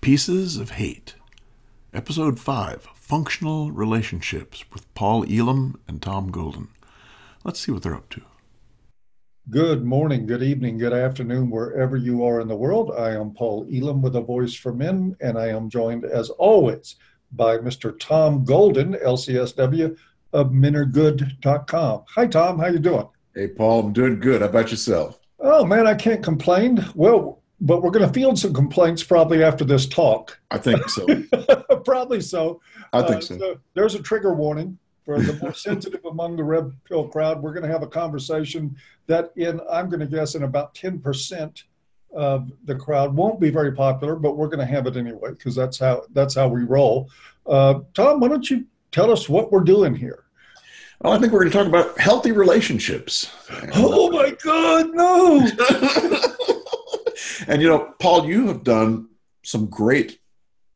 Pieces of Hate, Episode 5, Functional Relationships with Paul Elam and Tom Golden. Let's see what they're up to. Good morning, good evening, good afternoon, wherever you are in the world. I am Paul Elam with a voice for men, and I am joined, as always, by Mr. Tom Golden, LCSW of MenAreGood.com. Hi, Tom. How you doing? Hey, Paul. I'm doing good. How about yourself? Oh, man, I can't complain. Well, but we're going to field some complaints probably after this talk. I think so. Probably so. I think so. There's a trigger warning for the more sensitive among the red pill crowd. We're going to have a conversation that I'm going to guess in about 10% of the crowd won't be very popular, but we're going to have it anyway because that's how we roll. Tom, why don't you tell us what we're doing here? Well, I think we're going to talk about healthy relationships. Oh my God, no! And Paul, you have done some great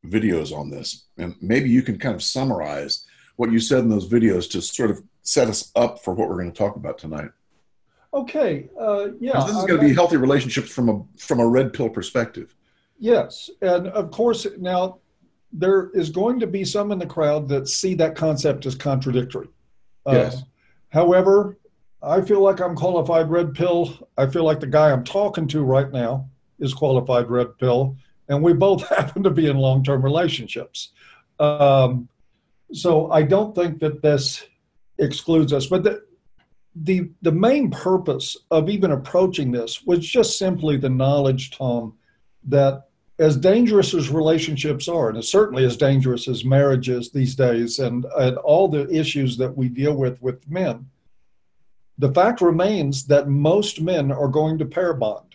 videos on this, and maybe you can kind of summarize what you said in those videos to sort of set us up for what we're going to talk about tonight. Okay. Yeah. This is going to be healthy relationships from a red pill perspective. Yes. And of course, now there is going to be some in the crowd that see that concept as contradictory. Yes. However, I feel like I'm qualified red pill. I feel like the guy I'm talking to right now is qualified red pill. And we both happen to be in long-term relationships. So I don't think that this excludes us. But the main purpose of even approaching this was just simply the knowledge, Tom, that as dangerous as relationships are, and it's certainly as dangerous as marriage is these days, and all the issues that we deal with men, the fact remains that most men are going to pair bond.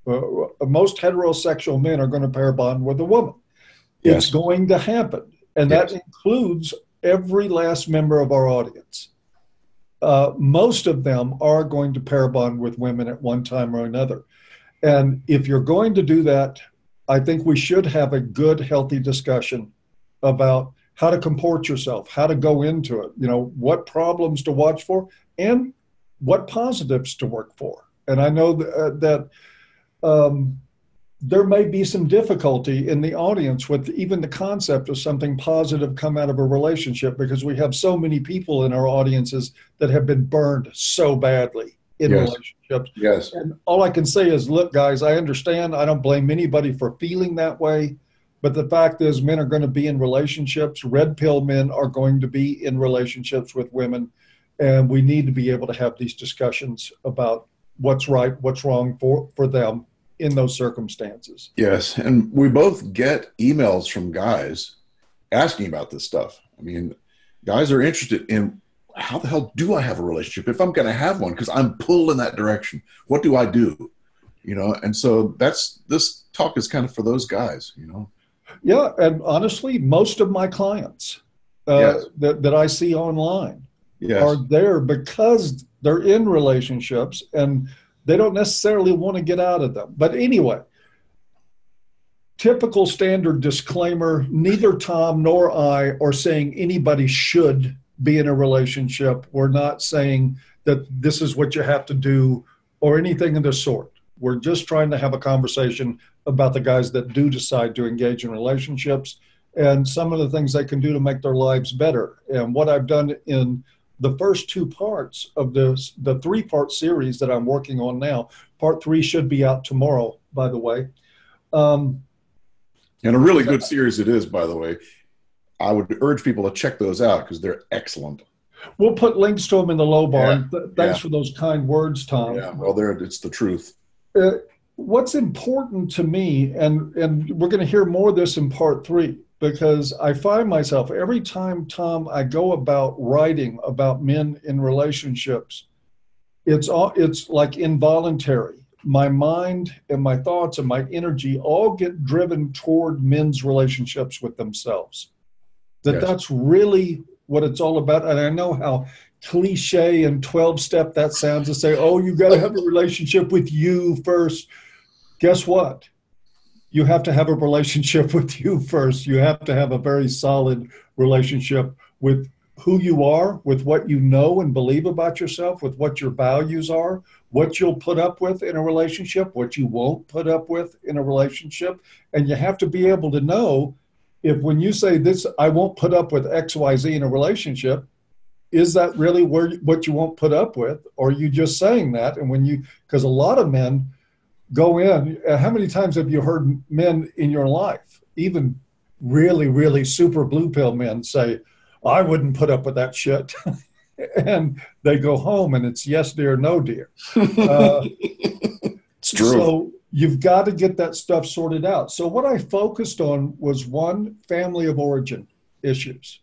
Most heterosexual men are going to pair bond with a woman. Yes. It's going to happen. And that includes every last member of our audience. Most of them are going to pair bond with women at one time or another. And if you're going to do that, I think we should have a good, healthy discussion about how to comport yourself, how to go into it, what problems to watch for, and what positives to work for. And I know that there may be some difficulty in the audience with even the concept of something positive come out of a relationship because we have so many people in our audiences that have been burned so badly in relationships. Yes. And all I can say is, look, guys, I understand. I don't blame anybody for feeling that way. But the fact is men are going to be in relationships. Red pill men are going to be in relationships with women. And we need to be able to have these discussions about what's right, what's wrong for them in those circumstances. Yes. And we both get emails from guys asking about this stuff. I mean, guys are interested in how the hell do I have a relationship if I'm going to have one? Because I'm pulled in that direction. What do I do? And so this talk is kind of for those guys, Yeah. And honestly, most of my clients that I see online are there because they're in relationships and they don't necessarily want to get out of them. But anyway, typical standard disclaimer, neither Tom nor I are saying anybody should be in a relationship. We're not saying that this is what you have to do or anything of the sort. We're just trying to have a conversation about the guys that do decide to engage in relationships and some of the things they can do to make their lives better. And what I've done in the first two parts of the 3-part series that I'm working on now. Part 3 should be out tomorrow, by the way. And a really good series it is, by the way. I would urge people to check those out because they're excellent. We'll put links to them in the low bar. Thanks for those kind words, Tom. Yeah, well, it's the truth. What's important to me, and we're going to hear more of this in part 3, because I find myself every time, Tom, I go about writing about men in relationships, it's like involuntary. My mind and my thoughts and my energy all get driven toward men's relationships with themselves. That's really what it's all about. And I know how cliche and 12-step that sounds to say, oh, you got to have a relationship with you first. Guess what? You have to have a relationship with you first. You have to have a very solid relationship with who you are, with what you know and believe about yourself, with what your values are, what you'll put up with in a relationship, what you won't put up with in a relationship. And you have to be able to know if when you say this, I won't put up with X, Y, Z in a relationship, is that really what you won't put up with? Or are you just saying that? And because a lot of men go in, how many times have you heard men in your life, even really, really super blue pill men say, I wouldn't put up with that shit. And they go home and it's yes, dear, no, dear. It's true. So you've got to get that stuff sorted out. So what I focused on was one, family of origin issues,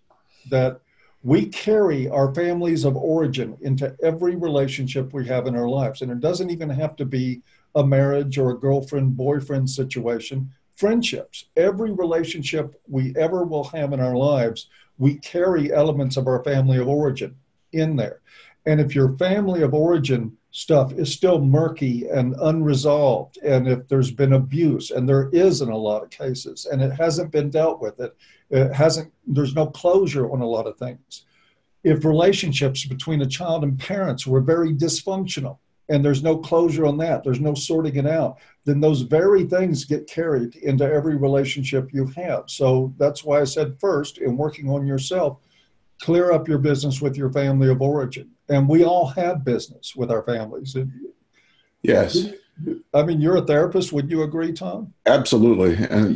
that we carry our families of origin into every relationship we have in our lives. And it doesn't even have to be a marriage or a girlfriend-boyfriend situation. Friendships, every relationship we ever will have in our lives, we carry elements of our family of origin in there. And if your family of origin stuff is still murky and unresolved, and if there's been abuse, and there is in a lot of cases, and it hasn't been dealt with, there's no closure on a lot of things. If relationships between a child and parents were very dysfunctional, and there's no closure on that, there's no sorting it out, then those very things get carried into every relationship you have. So that's why I said first, in working on yourself, clear up your business with your family of origin. And we all have business with our families. Yes. I mean, you're a therapist. Would you agree, Tom? Absolutely. And,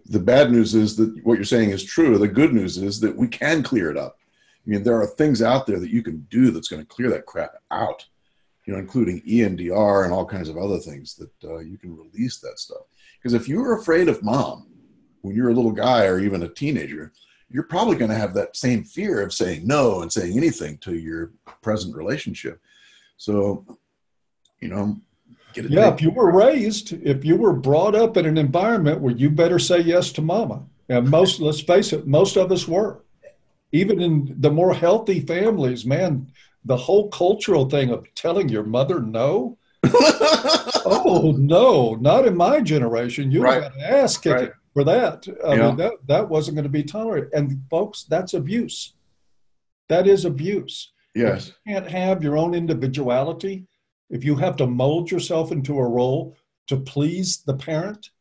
the bad news is that what you're saying is true. The good news is that we can clear it up. I mean, there are things out there that you can do that's going to clear that crap out, including EMDR and all kinds of other things that you can release that stuff. Because if you were afraid of mom when you're a little guy or even a teenager, you're probably going to have that same fear of saying no and saying anything to your present relationship. So, get it. Yeah, if you were brought up in an environment where you better say yes to mama, and let's face it, most of us were. Even in the more healthy families, man, the whole cultural thing of telling your mother no. Oh, no, not in my generation. You got an ass kicking for that. I mean, that wasn't going to be tolerated. And folks, that's abuse. That is abuse. Yes. If you can't have your own individuality, if you have to mold yourself into a role to please the parent,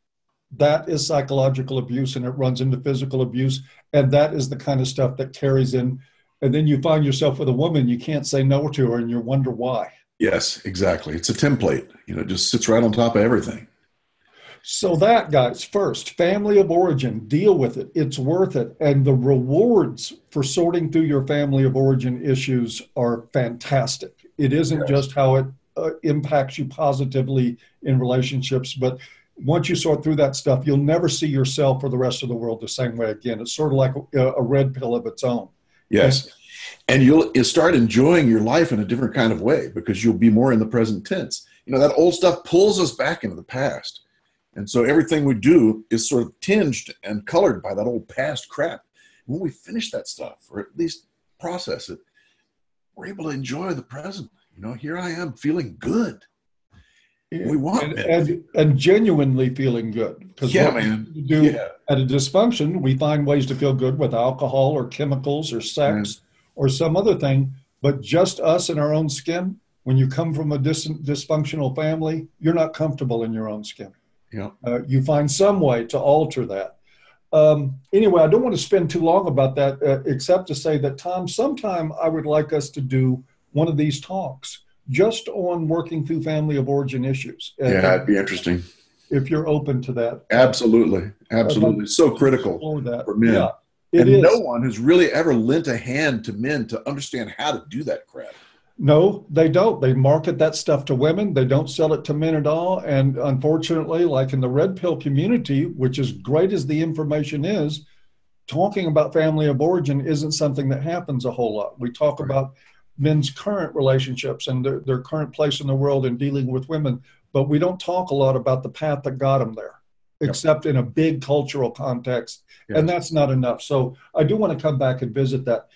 that is psychological abuse, and it runs into physical abuse. And that is the kind of stuff that carries in. And then you find yourself with a woman, you can't say no to her, and you wonder why. Yes, exactly. It's a template, it just sits right on top of everything. So that, guys, first, family of origin, deal with it. It's worth it. And the rewards for sorting through your family of origin issues are fantastic. It isn't just how it impacts you positively in relationships, but once you sort through that stuff, you'll never see yourself or the rest of the world the same way again. It's sort of like a red pill of its own. Yes. And you'll start enjoying your life in a different kind of way because you'll be more in the present tense. That old stuff pulls us back into the past. And so everything we do is sort of tinged and colored by that old past crap. When we finish that stuff, or at least process it, we're able to enjoy the present. Here I am feeling good. We want and genuinely feeling good. Because at a dysfunction, we find ways to feel good with alcohol or chemicals or sex or some other thing. But just us in our own skin, when you come from a dysfunctional family, you're not comfortable in your own skin. Yeah. You find some way to alter that. Anyway, I don't want to spend too long about that, except to say that, Tom, sometime I would like us to do one of these talks just on working through family of origin issues. It'd be interesting. If you're open to that. Absolutely. Absolutely. So critical for men. Yeah, it is. No one has really ever lent a hand to men to understand how to do that crap. No, they don't. They market that stuff to women. They don't sell it to men at all. And unfortunately, like in the red pill community, which as great as the information is, talking about family of origin isn't something that happens a whole lot. We talk about men's current relationships and their current place in the world and dealing with women, but we don't talk a lot about the path that got them there, except in a big cultural context. Yes. And that's not enough. So I do want to come back and visit that.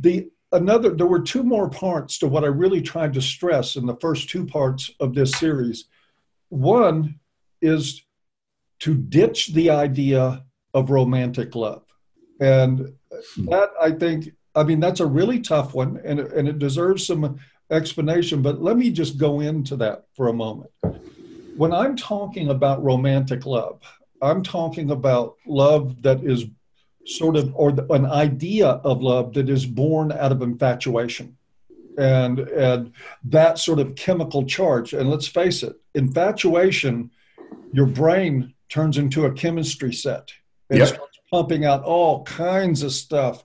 There were two more parts to what I really tried to stress in the first two parts of this series. One is to ditch the idea of romantic love. And that, I think, that's a really tough one, and it deserves some explanation, but let me just go into that for a moment. When I'm talking about romantic love, I'm talking about love that is sort of, or an idea of love that is born out of infatuation and that sort of chemical charge. And let's face it, infatuation, your brain turns into a chemistry set and starts pumping out all kinds of stuff.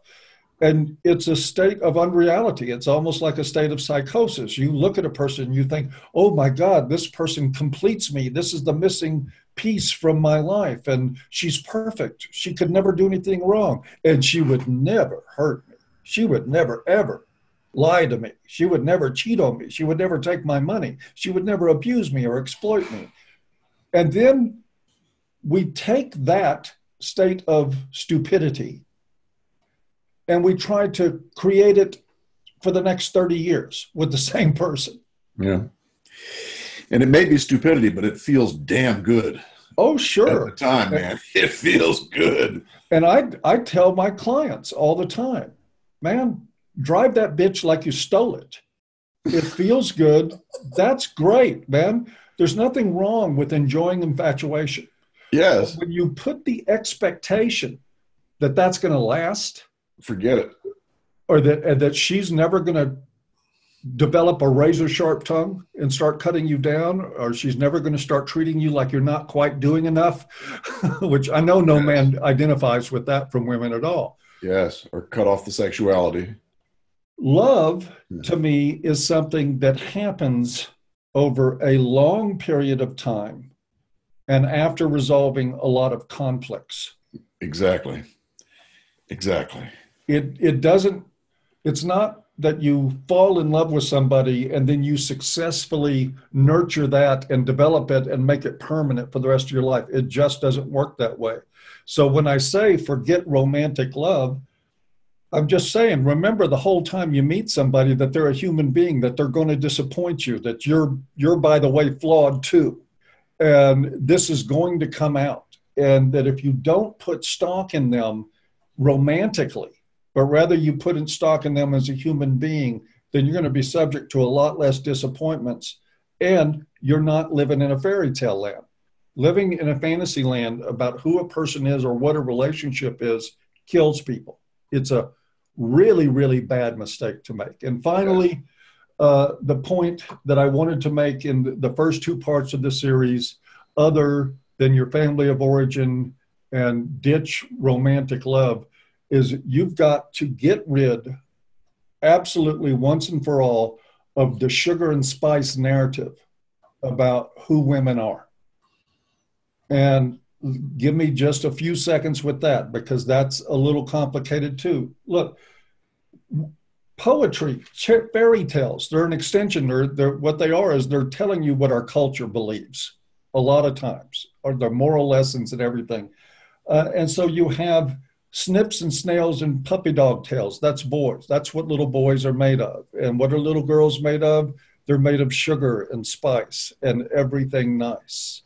And it's a state of unreality. It's almost like a state of psychosis. You look at a person and you think, oh my God, this person completes me. This is the missing piece from my life. And she's perfect. She could never do anything wrong. And she would never hurt me. She would never, ever lie to me. She would never cheat on me. She would never take my money. She would never abuse me or exploit me. And then we take that state of stupidity and we try to create it for the next 30 years with the same person. Yeah. And it may be stupidity, but it feels damn good. Oh, sure. At the time, man. It feels good. And I tell my clients all the time, man, drive that bitch like you stole it. It feels good. That's great, man. There's nothing wrong with enjoying infatuation. Yes. But when you put the expectation that that's going to last, forget it. Or that she's never going to develop a razor sharp tongue and start cutting you down, or she's never going to start treating you like you're not quite doing enough, which I know no man identifies with that from women at all. Yes, or cut off the sexuality. Love, to me, is something that happens over a long period of time and after resolving a lot of conflicts. Exactly. It's not that you fall in love with somebody and then you successfully nurture that and develop it and make it permanent for the rest of your life. It just doesn't work that way. So when I say forget romantic love, I'm just saying, remember the whole time you meet somebody that they're a human being, that they're going to disappoint you, that you're by the way, flawed too. And this is going to come out. And that if you don't put stock in them romantically, but rather you put in stock in them as a human being, then you're going to be subject to a lot less disappointments. And you're not living in a fairy tale land. Living in a fantasy land about who a person is or what a relationship is kills people. It's a really, really bad mistake to make. And finally, the point that I wanted to make in the first two parts of the series, other than your family of origin and ditch romantic love, is you've got to get rid, absolutely once and for all, of the sugar and spice narrative about who women are. And give me just a few seconds with that, because that's a little complicated too. Look, poetry, fairy tales, they're an extension. They're what they are is they're telling you what our culture believes a lot of times, or the moral lessons and everything. And so you have snips and snails and puppy dog tails. That's boys. That's what little boys are made of. And what are little girls made of? They're made of sugar and spice and everything nice.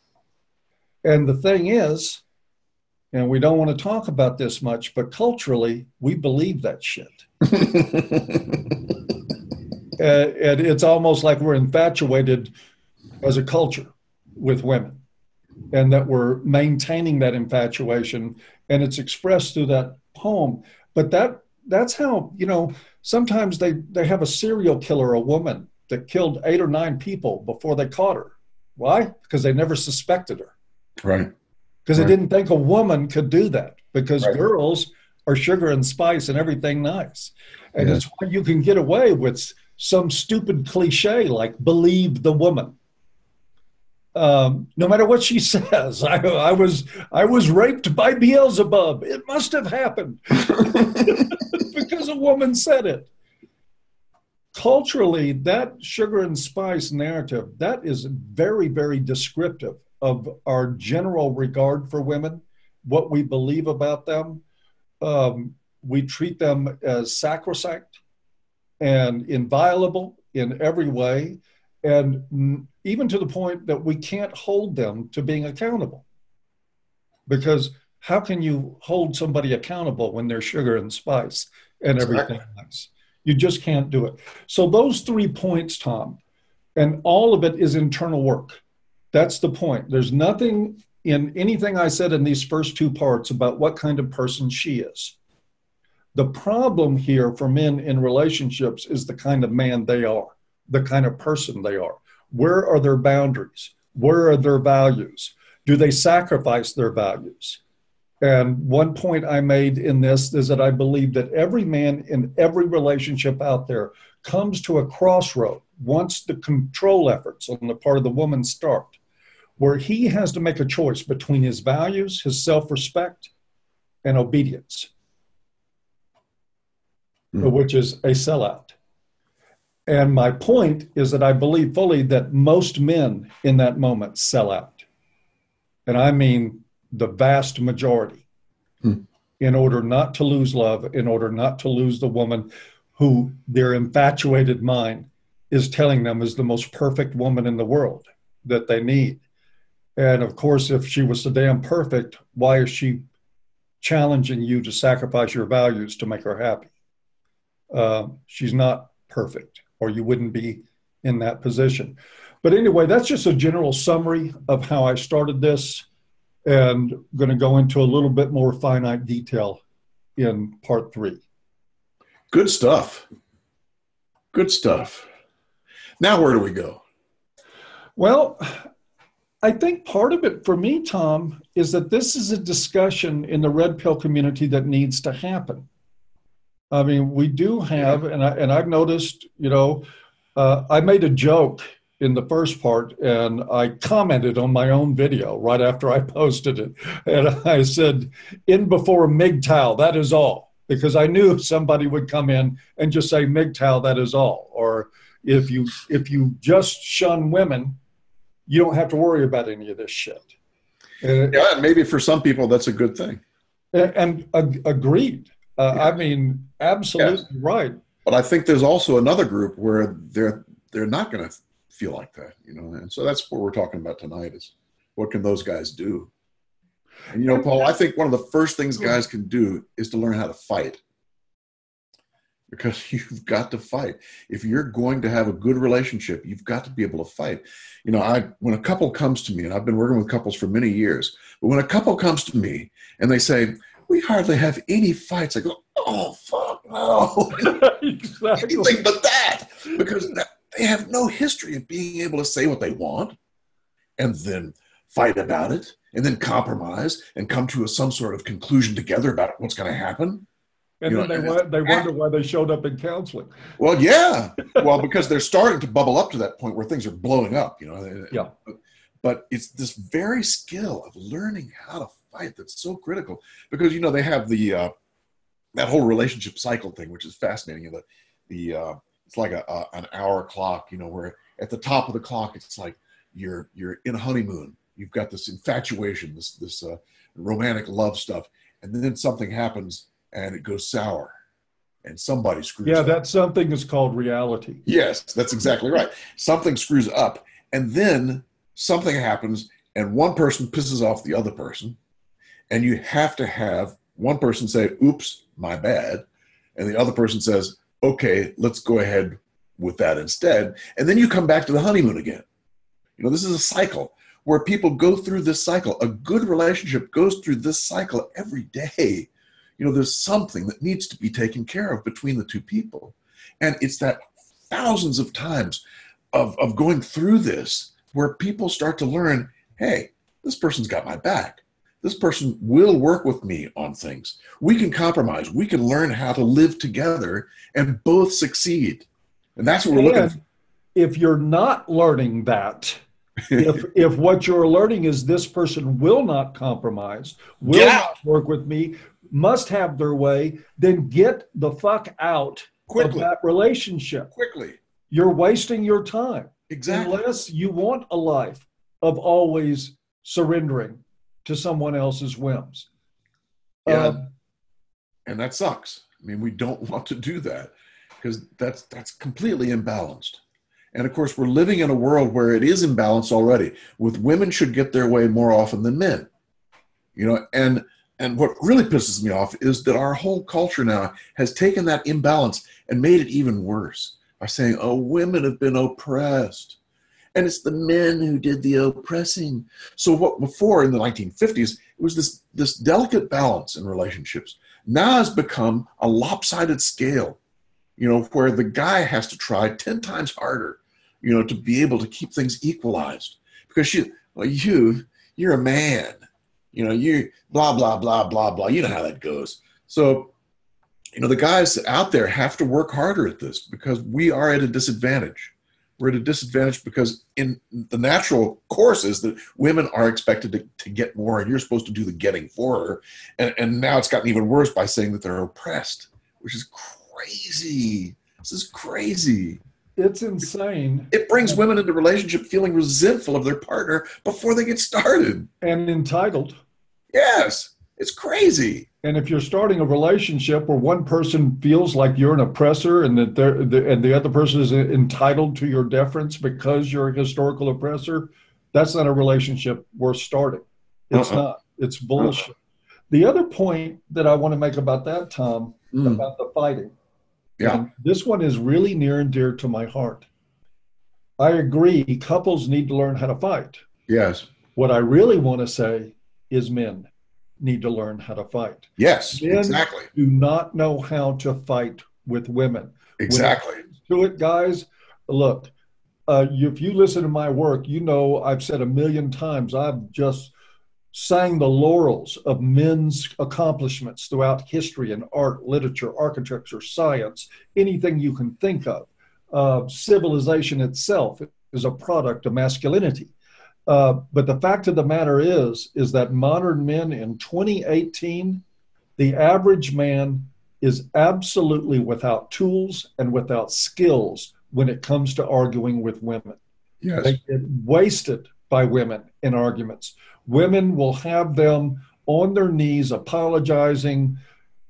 And the thing is, and we don't want to talk about this much, but culturally, we believe that shit. And it's almost like we're infatuated as a culture with women, and that we're maintaining that infatuation, and it's expressed through that poem. But that's how, sometimes they have a serial killer, a woman that killed 8 or 9 people before they caught her. Why? Because they never suspected her. Right. Because they didn't think a woman could do that, because Right. girls are sugar and spice and everything nice. And it's why you can get away with some stupid cliche like believe the woman. No matter what she says, I was raped by Beelzebub. It must have happened because a woman said it. Culturally, that sugar and spice narrative, that is very, very descriptive of our general regard for women, what we believe about them. We treat them as sacrosanct and inviolable in every way, and even to the point that we can't hold them to being accountable. Because how can you hold somebody accountable when they're sugar and spice and everything else? You just can't do it. So those 3 points, Tom, and all of it is internal work. That's the point. There's nothing in anything I said in these first 2 parts about what kind of person she is. The problem here for men in relationships is the kind of man they are, the kind of person they are. Where are their boundaries? Where are their values? Do they sacrifice their values? And one point I made in this is that I believe that every man in every relationship out there comes to a crossroad once the control efforts on the part of the woman start, where he has to make a choice between his values, his self-respect, and obedience, which is a sellout. And my point is that I believe fully that most men in that moment sell out. And I mean the vast majority, in order not to lose love, in order not to lose the woman who their infatuated mind is telling them is the most perfect woman in the world that they need. And of course, if she was so damn perfect, why is she challenging you to sacrifice your values to make her happy? She's not perfect, or you wouldn't be in that position. But anyway, that's just a general summary of how I started this, and I'm going to go into a little bit more finite detail in part 3. Good stuff. Good stuff. Now, where do we go? Well, I think part of it for me, Tom, is that this is a discussion in the red pill community that needs to happen. I mean, we do have, and I've noticed, I made a joke in the first part, and I commented on my own video right after I posted it. And I said, in before MGTOW, that is all. Because I knew somebody would come in and just say, MGTOW, that is all. Or if you just shun women, you don't have to worry about any of this shit. Yeah, maybe for some people, that's a good thing. And agreed. I mean, absolutely right. But I think there's also another group where they're not going to feel like that, and so that's what we're talking about tonight is what can those guys do? And Paul, I think one of the first things guys can do is to learn how to fight, because you've got to fight. If you're going to have a good relationship, you've got to be able to fight. When a couple comes to me, and I've been working with couples for many years, but when a couple comes to me and they say, we hardly have any fights, I go, oh, fuck no. Exactly. Anything but that, because they have no history of being able to say what they want and then fight about it and then compromise and come to some sort of conclusion together about what's going to happen. And then they wonder why they showed up in counseling. Well, yeah. Well, because they're starting to bubble up to that point where things are blowing up, Yeah. But it's this very skill of learning how to fight that's so critical, because, they have that whole relationship cycle thing, which is fascinating. It's like an hour clock, where at the top of the clock, it's like you're in a honeymoon. You've got this infatuation, this romantic love stuff. And then something happens and it goes sour and somebody screws up. Yeah, that something is called reality. Yes, that's exactly right. Something screws up, and then something happens and one person pisses off the other person, and you have to have one person say, oops, my bad. And the other person says, okay, let's go ahead with that instead. And then you come back to the honeymoon again. This is a cycle where people go through this cycle. A good relationship goes through this cycle every day. There's something that needs to be taken care of between the two people. And it's that thousands of times of going through this where people start to learn, hey, this person's got my back. This person will work with me on things. We can compromise. We can learn how to live together and both succeed. And that's what we're looking for. If you're not learning that, if what you're learning is this person will not compromise, will not work with me, must have their way, then get the fuck out of that relationship. Quickly. You're wasting your time. Exactly. Unless you want a life of always surrendering to someone else's whims. Yeah. And that sucks. I mean, we don't want to do that because that's completely imbalanced. And of course, we're living in a world where it is imbalanced already. With women should get their way more often than men. And And what really pisses me off is that our whole culture now has taken that imbalance and made it even worse by saying, oh, women have been oppressed. And it's the men who did the oppressing. So what before in the 1950s, it was this delicate balance in relationships. Now has become a lopsided scale, where the guy has to try 10 times harder, to be able to keep things equalized. Because you're a man. You blah, blah, blah, blah, blah. You know how that goes. So, the guys out there have to work harder at this because we are at a disadvantage. We're at a disadvantage because in the natural course is that women are expected to get more and you're supposed to do the getting for her. And now it's gotten even worse by saying that they're oppressed, which is crazy. This is crazy. It's insane. It brings women into relationship feeling resentful of their partner before they get started. And entitled. Yes, it's crazy. And if you're starting a relationship where one person feels like you're an oppressor and that and the other person is entitled to your deference because you're a historical oppressor, that's not a relationship worth starting. It's not. It's bullshit. The other point that I want to make about that, Tom, about the fighting. Yeah. And this one is really near and dear to my heart. I agree, couples need to learn how to fight. Yes. What I really want to say is men need to learn how to fight. Yes, Men exactly. do not know how to fight with women. Exactly. When it comes to it, guys, look, if you listen to my work, I've said a million times, I've just sang the laurels of men's accomplishments throughout history and art, literature, architecture, science, anything you can think of. Civilization itself is a product of masculinity. But the fact of the matter is that modern men in 2018, the average man is absolutely without tools and without skills when it comes to arguing with women. Yes. They get wasted by women in arguments. Women will have them on their knees apologizing,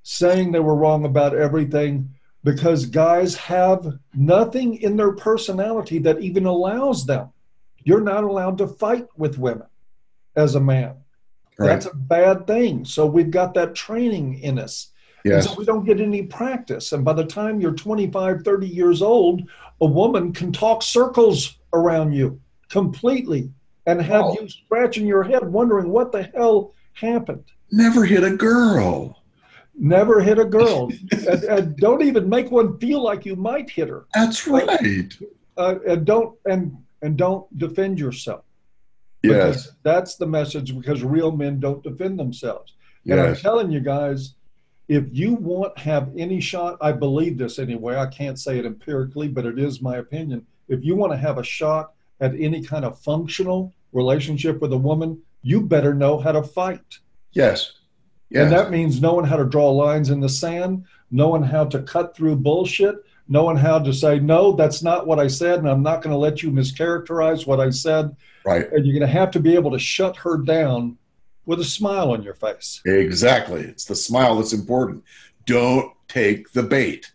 saying they were wrong about everything, because guys have nothing in their personality that even allows them. You're not allowed to fight with women as a man. Right. That's a bad thing. So we've got that training in us. Yes. And so we don't get any practice. And by the time you're 25, 30 years old, a woman can talk circles around you completely and have you scratching your head wondering what the hell happened. Never hit a girl. Never hit a girl. and don't even make one feel like you might hit her. That's right. And don't defend yourself. Yes. Because that's the message, because real men don't defend themselves. And Yes. I'm telling you guys, if you want to have any shot, I believe this anyway, I can't say it empirically, but it is my opinion. If you want to have a shot at any kind of functional relationship with a woman, you better know how to fight. Yes. Yes. And that means knowing how to draw lines in the sand, knowing how to cut through bullshit, knowing how to say, no, that's not what I said, and I'm not going to let you mischaracterize what I said. Right. And you're going to have to be able to shut her down with a smile on your face. Exactly. It's the smile that's important. Don't take the bait.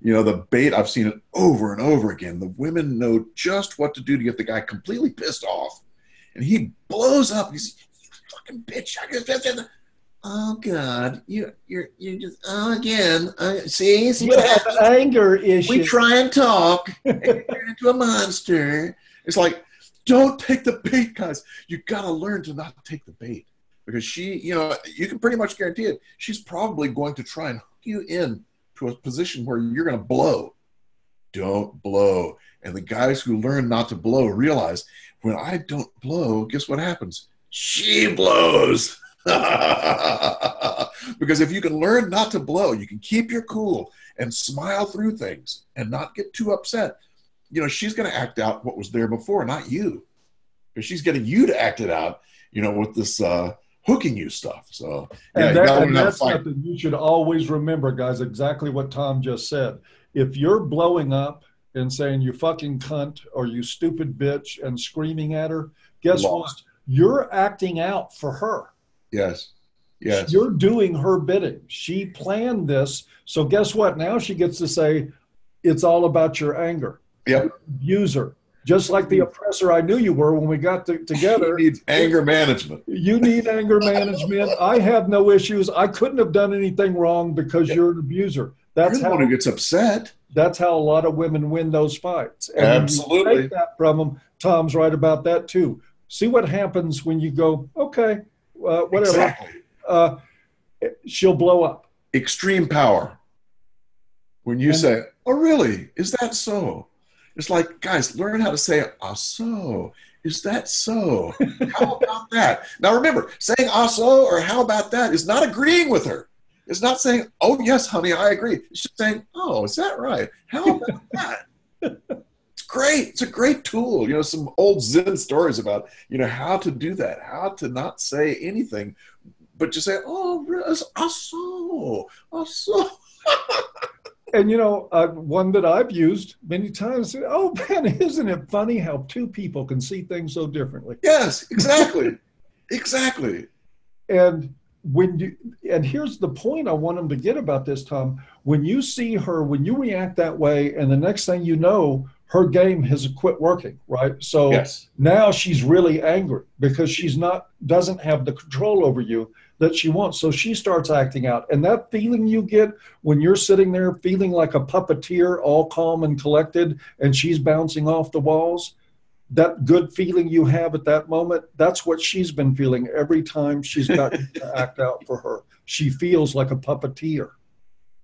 The bait, I've seen it over and over again. The women know just what to do to get the guy completely pissed off. And he blows up. He's, you fucking bitch. Oh, God. You're just, again. See what happens? Anger issue. We try and talk. And you turn into a monster. It's like, don't take the bait, guys. You got to learn to not take the bait. Because she, you can pretty much guarantee it. She's probably going to try and hook you in to a position where you're going to blow. Don't blow. And the guys who learn not to blow realize, when I don't blow, guess what happens? She blows. Because if you can learn not to blow, you can keep your cool and smile through things and not get too upset. She's going to act out what was there before, not you. Because she's getting you to act it out, with this hooking you stuff. So, yeah, that's something you should always remember, guys, exactly what Tom just said. If you're blowing up and saying you fucking cunt or you stupid bitch and screaming at her, guess what? You're acting out for her. Yes. Yes. You're doing her bidding. She planned this. So guess what? Now she gets to say, it's all about your anger. Yep. Use her. Just like the oppressor I knew you were when we got together. He needs anger management. You need anger management. I have no issues. I couldn't have done anything wrong because you're an abuser. That's You're the one who gets upset. That's how a lot of women win those fights. And Absolutely. when you take that from them, Tom's right about that too. See what happens when you go, okay, whatever. Exactly. She'll blow up. Extreme power. When you say, oh, really? Is that so? It's like, guys, learn how to say, ah, so. Is that so? How about that? Now, remember, saying ah, so or how about that is not agreeing with her. It's not saying, oh, yes, honey, I agree. It's just saying, oh, is that right? How about that? It's great. It's a great tool. You know, some old Zen stories about, you know, how to do that, how to not say anything, but just say, oh, so. And, you know, one that I've used many times, oh, man, isn't it funny how two people can see things so differently? Yes, exactly. Exactly. And here's the point I want them to get about this, Tom. When you see her, when you react that way, and the next thing you know, her game has quit working, right? So now she's really angry because doesn't have the control over you that she wants. So she starts acting out. And that feeling you get when you're sitting there feeling like a puppeteer, all calm and collected, and she's bouncing off the walls, that good feeling you have at that moment, that's what she's been feeling every time she's got to act out for her. She feels like a puppeteer.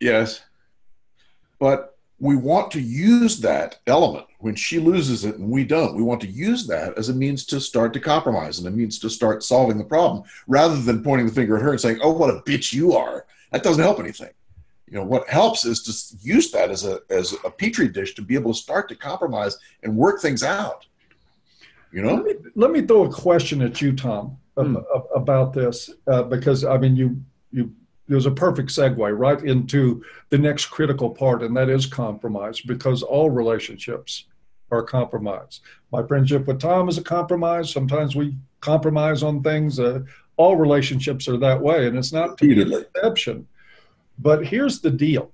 Yes. But we want to use that element when she loses it and we don't. We want to use that as a means to start to compromise and a means to start solving the problem rather than pointing the finger at her and saying, oh, what a bitch you are. That doesn't help anything. You know, what helps is to use that as a petri dish to be able to start to compromise and work things out. You know? Let me throw a question at you, Tom, about this, because, I mean, there's a perfect segue right into the next critical part, and that is compromise, because all relationships are compromise. My friendship with Tom is a compromise. Sometimes we compromise on things. All relationships are that way, and it's not to be an exception. But here's the deal.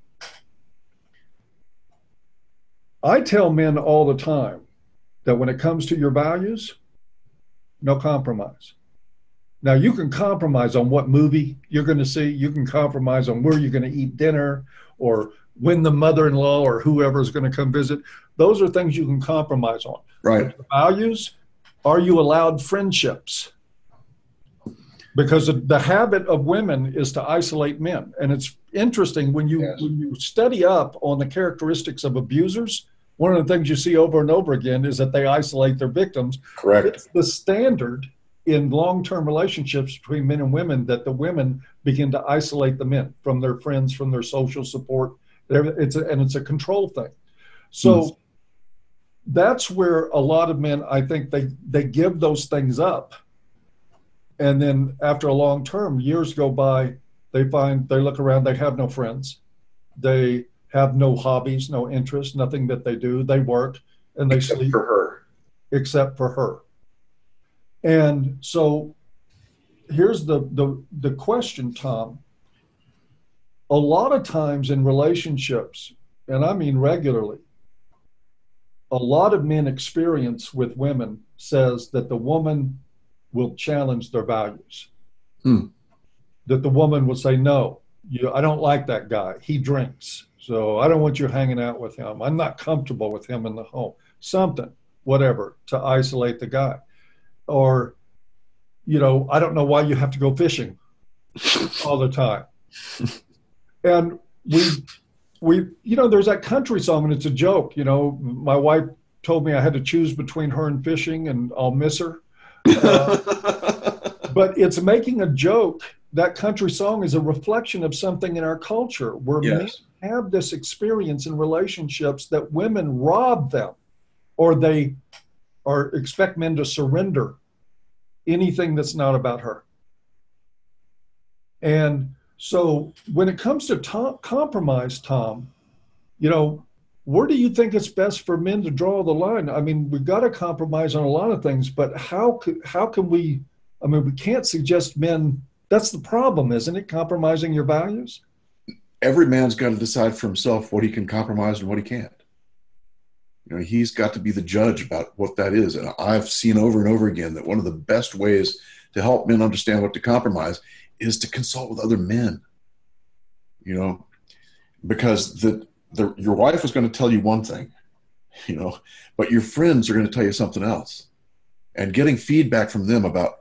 I tell men all the time that when it comes to your values, no compromise. Now, you can compromise on what movie you're going to see. You can compromise on where you're going to eat dinner or when the mother-in-law or whoever is going to come visit. Those are things you can compromise on. Right. But values, are you allowed friendships? Because the habit of women is to isolate men. And it's interesting when you study up on the characteristics of abusers, one of the things you see over and over again is that they isolate their victims. Correct. It's the standard in long-term relationships between men and women that the women begin to isolate the men from their friends, from their social support. It's a control thing. So that's where a lot of men, I think they give those things up. And then after a long term, years go by, they look around, they have no friends. They have no hobbies, no interests, nothing that they do. They work and they sleep. Except for her. And so here's the question, Tom. A lot of times in relationships, and I mean regularly, a lot of men experience with women says that the woman will challenge their values. That the woman will say, no, I don't like that guy. He drinks. So I don't want you hanging out with him. I'm not comfortable with him in the home. Something, whatever, to isolate the guy. Or, you know, I don't know why you have to go fishing all the time. And we, you know, there's that country song and it's a joke. You know, my wife told me I had to choose between her and fishing and I'll miss her. But it's making a joke. That country song is a reflection of something in our culture where men have this experience in relationships that women rob them, or they expect men to surrender anything that's not about her. And so when it comes to compromise, Tom, you know, where do you think it's best for men to draw the line? I mean, we've got to compromise on a lot of things, but how can we, I mean, we can't suggest men, that's the problem, isn't it? Compromising your values? Every man's got to decide for himself what he can compromise and what he can't. He's got to be the judge about what that is. And I've seen over and over again that one of the best ways to help men understand what to compromise is to consult with other men. Because your wife is going to tell you one thing, but your friends are going to tell you something else. And getting feedback from them about,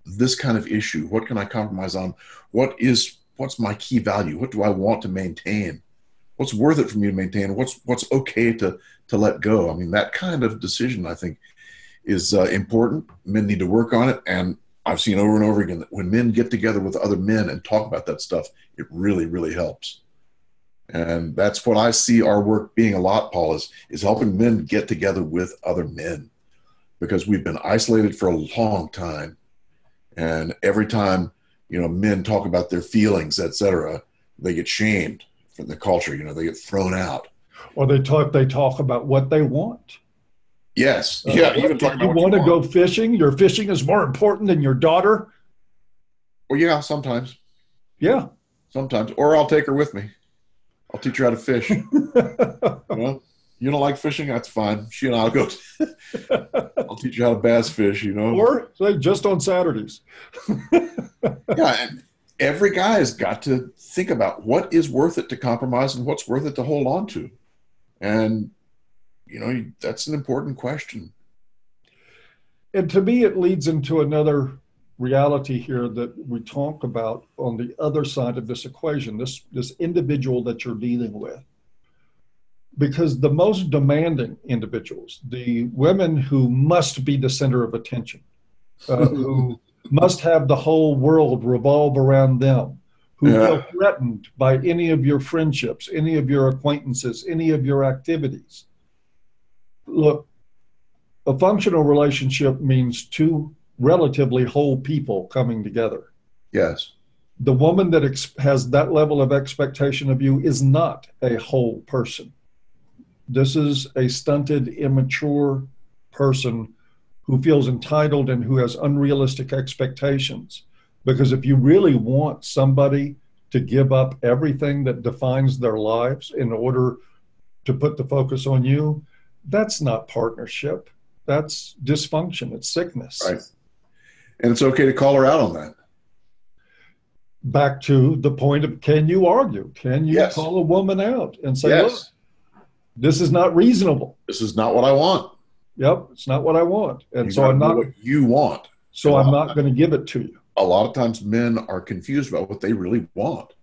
this kind of issue, what can I compromise on? What's my key value? What do I want to maintain? What's worth it for me to maintain? What's okay to let go? I mean, that kind of decision, I think, is important. Men need to work on it. And I've seen over and over again that when men get together with other men and talk about that stuff, it really, really helps. And that's what I see our work being a lot, Paul, is helping men get together with other men, because we've been isolated for a long time. And every time, men talk about their feelings, etc., they get shamed from the culture. They get thrown out. Or they talk about what they want. Yes. Yeah. Even talking about you want to go fishing. Your fishing is more important than your daughter. Well, yeah, sometimes. Yeah. Sometimes. Or I'll take her with me. I'll teach her how to fish. You don't like fishing? That's fine. She and I'll go. I'll teach you how to bass fish, Or say just on Saturdays. Yeah, and every guy has got to think about what is worth it to compromise and what's worth it to hold on to. And, that's an important question. And to me, it leads into another reality here that we talk about on the other side of this equation, this individual that you're dealing with. Because the most demanding individuals, the women who must be the center of attention, who must have the whole world revolve around them, who feel threatened by any of your friendships, any of your acquaintances, any of your activities. Look, a functional relationship means two relatively whole people coming together. Yes. The woman that has that level of expectation of you is not a whole person. This is a stunted, immature person who feels entitled and who has unrealistic expectations. Because if you really want somebody to give up everything that defines their lives in order to put the focus on you, that's not partnership. That's dysfunction. It's sickness. Right. And it's okay to call her out on that. Back to the point of, can you argue? Can you call a woman out and say, look, this is not reasonable. This is not what I want. Yep, it's not what I want. And you so I'm not what you want. So I'm not going to give it to you. A lot of times men are confused about what they really want.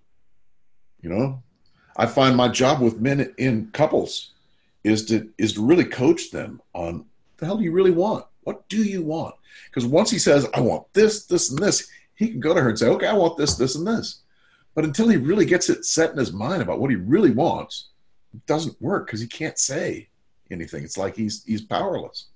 I find my job with men in couples is to really coach them on the hell do you really want? What do you want? Because once he says, I want this, this, and this, he can go to her and say, okay, I want this, this, and this. But until he really gets it set in his mind about what he really wants, it doesn't work because he can't say anything. It's like he's powerless.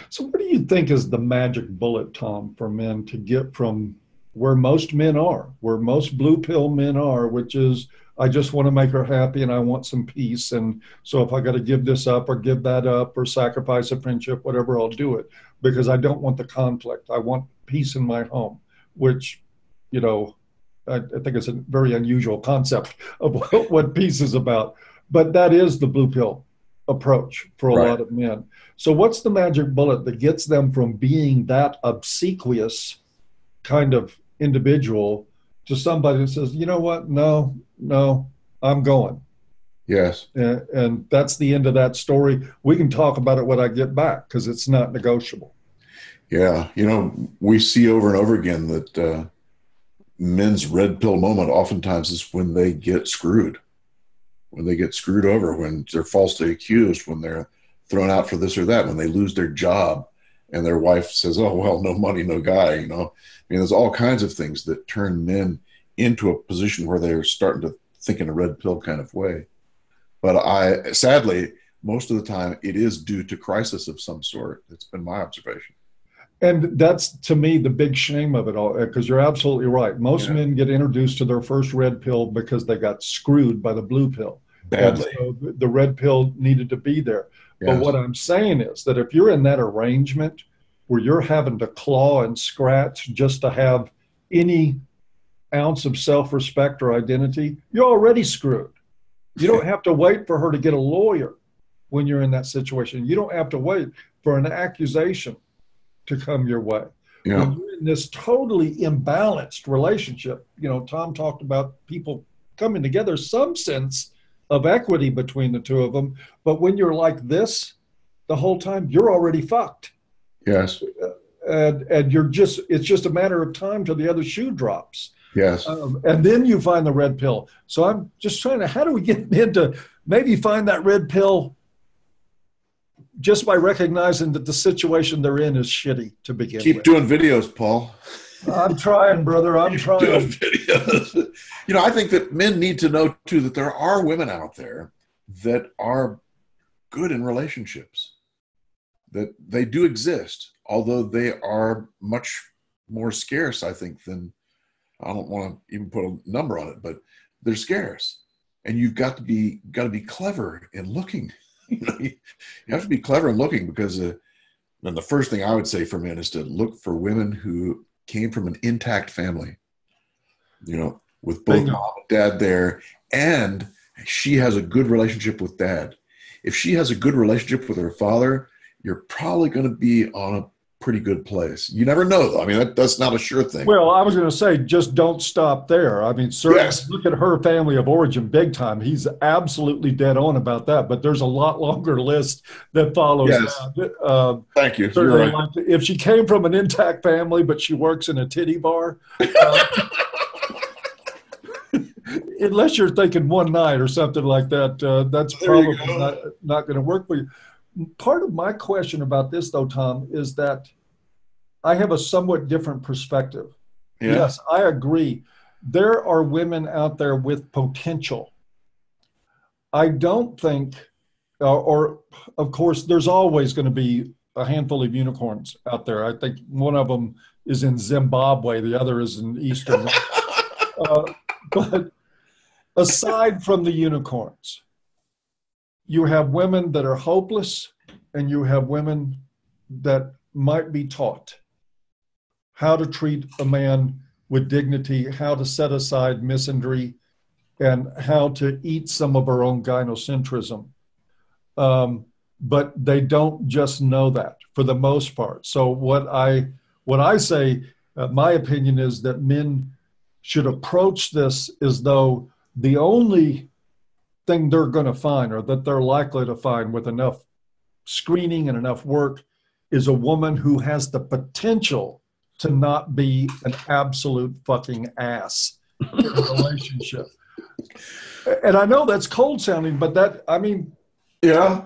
So what do you think is the magic bullet, Tom, for men to get from where most men are, where most blue pill men are, which is, I just want to make her happy and I want some peace. And so if I got to give this up or give that up or sacrifice a friendship, whatever, I'll do it because I don't want the conflict. I want peace in my home, which, I think it's a very unusual concept of what peace is about. But that is the blue pill approach for a lot of men. So what's the magic bullet that gets them from being that obsequious kind of individual to somebody that says, you know what? No, I'm going. Yes. And that's the end of that story. We can talk about it when I get back because it's not negotiable. Yeah. We see over and over again that men's red pill moment oftentimes is when they get screwed. When they get screwed over, when they're falsely accused, when they're thrown out for this or that, when they lose their job and their wife says, oh, well, no money, no guy, there's all kinds of things that turn men into a position where they're starting to think in a red pill kind of way. But sadly, most of the time it is due to crisis of some sort. It's been my observation. And that's, to me, the big shame of it all, because you're absolutely right. Most men get introduced to their first red pill because they got screwed by the blue pill. Badly. So the red pill needed to be there. Yes. But what I'm saying is that if you're in that arrangement where you're having to claw and scratch just to have any ounce of self-respect or identity, you're already screwed. You don't have to wait for her to get a lawyer. when you're in that situation. You don't have to wait for an accusation to come your way. Yeah. When you're in this totally imbalanced relationship, Tom talked about people coming together, some sense of equity between the two of them. But when you're like this the whole time, you're already fucked. Yes. And it's just a matter of time till the other shoe drops. Yes. And then you find the red pill. So I'm just trying to, how do we get into maybe find that red pill just by recognizing that the situation they're in is shitty to begin with? Keep doing videos, Paul. I'm trying, brother. I'm trying. Doing videos. I think that men need to know, too, that there are women out there that are good in relationships, that they do exist, although they are much more scarce, I think, than, I don't want to even put a number on it, but they're scarce. And you've got to be clever in looking. You have to be clever in looking, because then the first thing I would say for men is to look for women who came from an intact family, with both mom and dad there, and she has a good relationship with dad. If she has a good relationship with her father, you're probably going to be on a pretty good place. You never know, though. I mean, that's not a sure thing. Well, I was going to say, just don't stop there. I mean, certainly Yes. Look at her family of origin big time. He's absolutely dead on about that, but there's a lot longer list that follows Yes. that. Thank you. You're Certainly, right. like if she came from an intact family, but she works in a titty bar, unless you're thinking one night or something like that, that's There you probably go. not going to work for you. Part of my question about this, though, Tom, is that I have a somewhat different perspective. Yeah. Yes, I agree. There are women out there with potential. I don't think, or of course, there's always going to be a handful of unicorns out there. I think one of them is in Zimbabwe, the other is in Eastern. But aside from the unicorns, you have women that are hopeless, and you have women that might be taught how to treat a man with dignity, how to set aside misandry, and how to eat some of our own gynocentrism. But they don't just know that for the most part. So what I say, my opinion is that men should approach this as though the only thing they're going to find, or that they're likely to find with enough screening and enough work, is a woman who has the potential to not be an absolute fucking ass in a relationship. And I know that's cold sounding, but Yeah.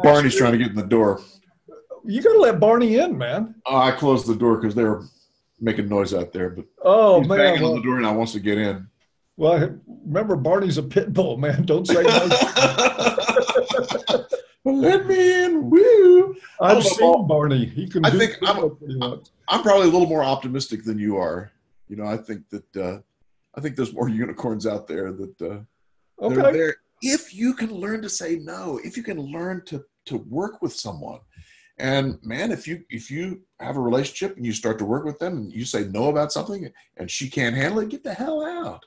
Barney's trying to get in the door. you got to let Barney in, man. I closed the door because they were making noise out there, but Oh, he's man. banging on Well, the door now, wants to get in. remember, Barney's a pit bull, man. Don't say no. Let me in. Woo. I've seen Barney. He can I do think pretty much. I'm probably a little more optimistic than you are. I think that I think there's more unicorns out there that they're Okay. there. If you can learn to say no, if you can learn to work with someone, and man, if you have a relationship and you start to work with them and you say no about something and she can't handle it, get the hell out.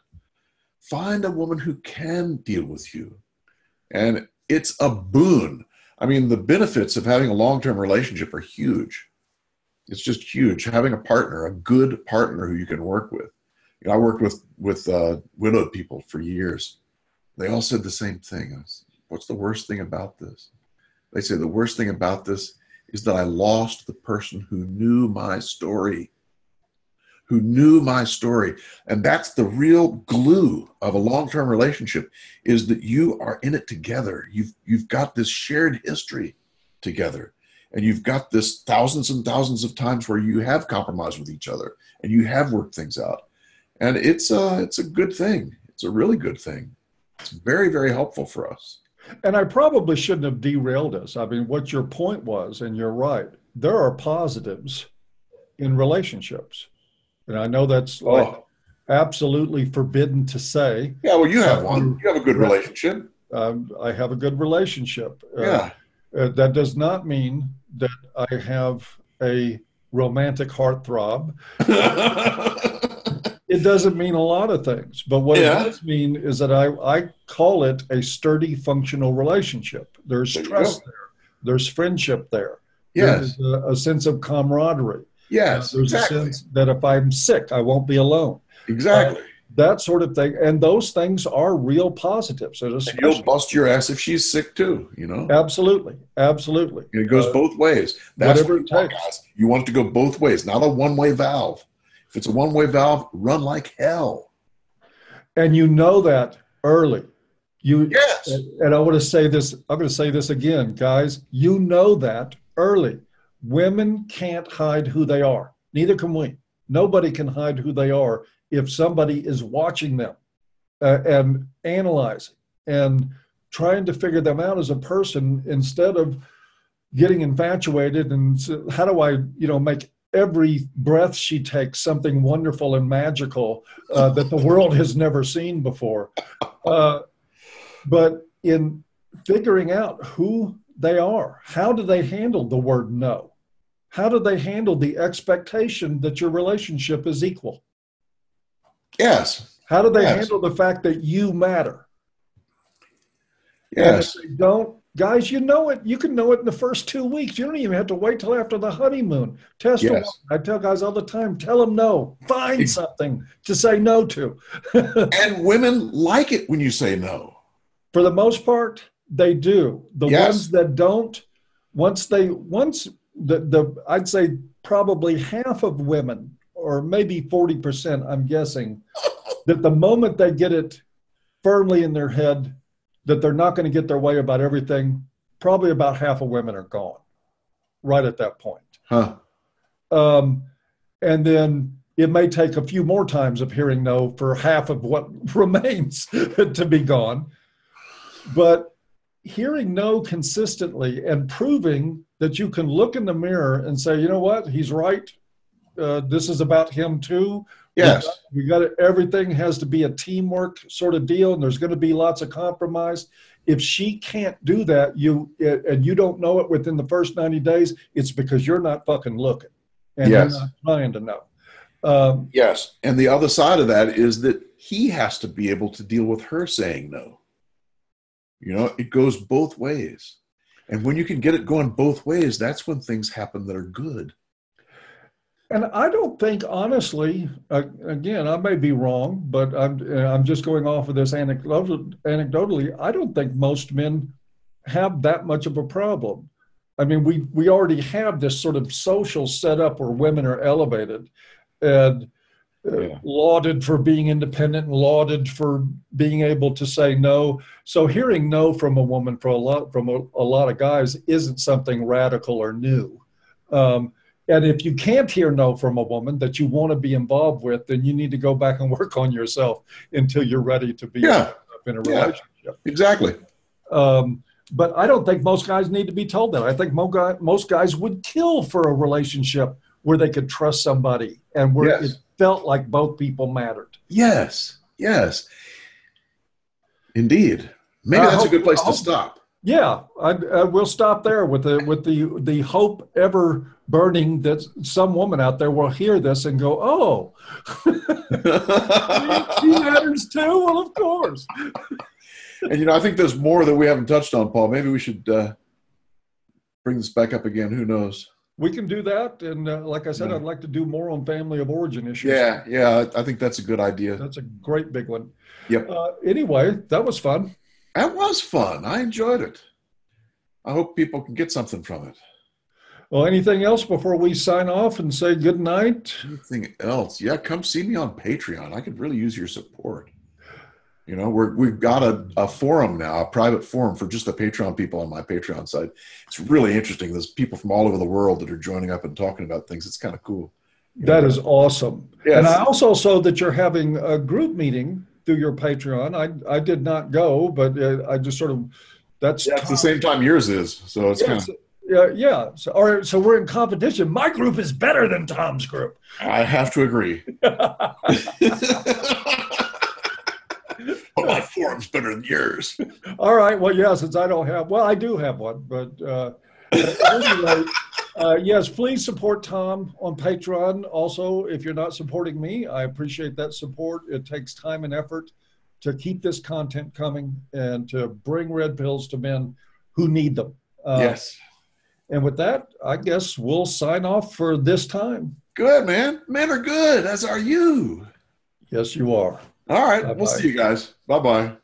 Find a woman who can deal with you, and it's a boon. I mean, the benefits of having a long-term relationship are huge. It's just huge. Having a partner, a good partner who you can work with. I worked with widowed people for years. They all said the same thing. What's the worst thing about this? They say the worst thing about this is that I lost the person who knew my story. And that's the real glue of a long-term relationship, is that you are in it together. You've got this shared history together, and you've got this thousands and thousands of times where you have compromised with each other and you have worked things out. And it's a good thing. It's a really good thing. It's very, very helpful for us. And I probably shouldn't have derailed us. I mean, what your point was, and you're right, there are positives in relationships. And I know that's absolutely forbidden to say. Yeah, well, you have one. You have a good relationship. I have a good relationship. Yeah. That does not mean that I have a romantic heartthrob. It doesn't mean a lot of things, but what it does mean is that I call it a sturdy, functional relationship. There's trust there. There's friendship there. Yes. There's a sense of camaraderie. Yes, there's exactly. a sense that if I'm sick, I won't be alone. Exactly. That sort of thing. And those things are real positives. And you'll bust your ass if she's sick too, Absolutely. Absolutely. And it goes both ways. That's whatever what you want, guys. You want it to go both ways, not a one-way valve. If it's a one-way valve, run like hell. And you know that early. Yes. And I want to say this, I'm going to say this again, guys. You know that early. Women can't hide who they are. Neither can we. Nobody can hide who they are if somebody is watching them and analyzing and trying to figure them out as a person instead of getting infatuated and how do I, make every breath she takes something wonderful and magical that the world has never seen before. But in figuring out who they are, how do they handle the word no? How do they handle the expectation that your relationship is equal? Yes. How do they handle the fact that you matter? Yes. And if they don't, guys, you know it. You can know it in the first 2 weeks. You don't even have to wait till after the honeymoon. Test them. I tell guys all the time, tell them no. Find something to say no to. And women like it when you say no. For the most part, they do. The ones that don't, I'd say probably half of women, or maybe 40%, I'm guessing, that the moment they get it firmly in their head that they're not going to get their way about everything, probably about half of women are gone right at that point. Huh. And then it may take a few more times of hearing no for half of what remains to be gone. But hearing no consistently and proving that you can look in the mirror and say, you know what, he's right. This is about him too. Yes. We got it. Everything has to be a teamwork sort of deal, and there's going to be lots of compromise. If she can't do that, and you don't know it within the first 90 days, it's because you're not fucking looking, and you're not trying to know. Yes, and the other side of that is that he has to be able to deal with her saying no. It goes both ways. And when you can get it going both ways, that's when things happen that are good. And I don't think, honestly, again, I may be wrong, but I'm just going off of this anecdotally. I don't think most men have that much of a problem. I mean, we already have this sort of social setup where women are elevated and lauded for being independent and lauded for being able to say no. So hearing no from a woman from a lot of guys isn't something radical or new. And if you can't hear no from a woman that you want to be involved with, then you need to go back and work on yourself until you're ready to be in a relationship. Exactly. But I don't think most guys need to be told that. I think most guys would kill for a relationship where they could trust somebody and where it felt like both people mattered. Yes. Yes. Indeed. Maybe that's a good place to stop. Yeah, we'll stop there with the hope ever burning that some woman out there will hear this and go, "Oh, he matters too." Well, of course. And I think there's more that we haven't touched on, Paul. Maybe we should bring this back up again. Who knows? We can do that, and like I said, I'd like to do more on family of origin issues. Yeah, I think that's a good idea. That's a great big one. Yep. Anyway, that was fun. That was fun. I enjoyed it. I hope people can get something from it. Well, anything else before we sign off and say good night? Anything else? Yeah, come see me on Patreon. I could really use your support. We've got a forum now, a private forum for just the Patreon people on my Patreon site. It's really interesting. There's people from all over the world that are joining up and talking about things. It's kind of cool. That is awesome. Yes. And I also saw that you're having a group meeting through your Patreon. I did not go, but I just sort of, it's the same time yours is. So it's kind of. Yeah. So we're in competition. My group is better than Tom's group. I have to agree. But my forum's better than yours. All right. Well, since I don't have, I do have one, but anyway, Yes, please support Tom on Patreon. Also, if you're not supporting me, I appreciate that support. It takes time and effort to keep this content coming and to bring red pills to men who need them. Yes. And with that, I guess we'll sign off for this time. Good, man. Men are good, as are you. Yes, you are. All right. Bye-bye. We'll see you guys. Bye-bye.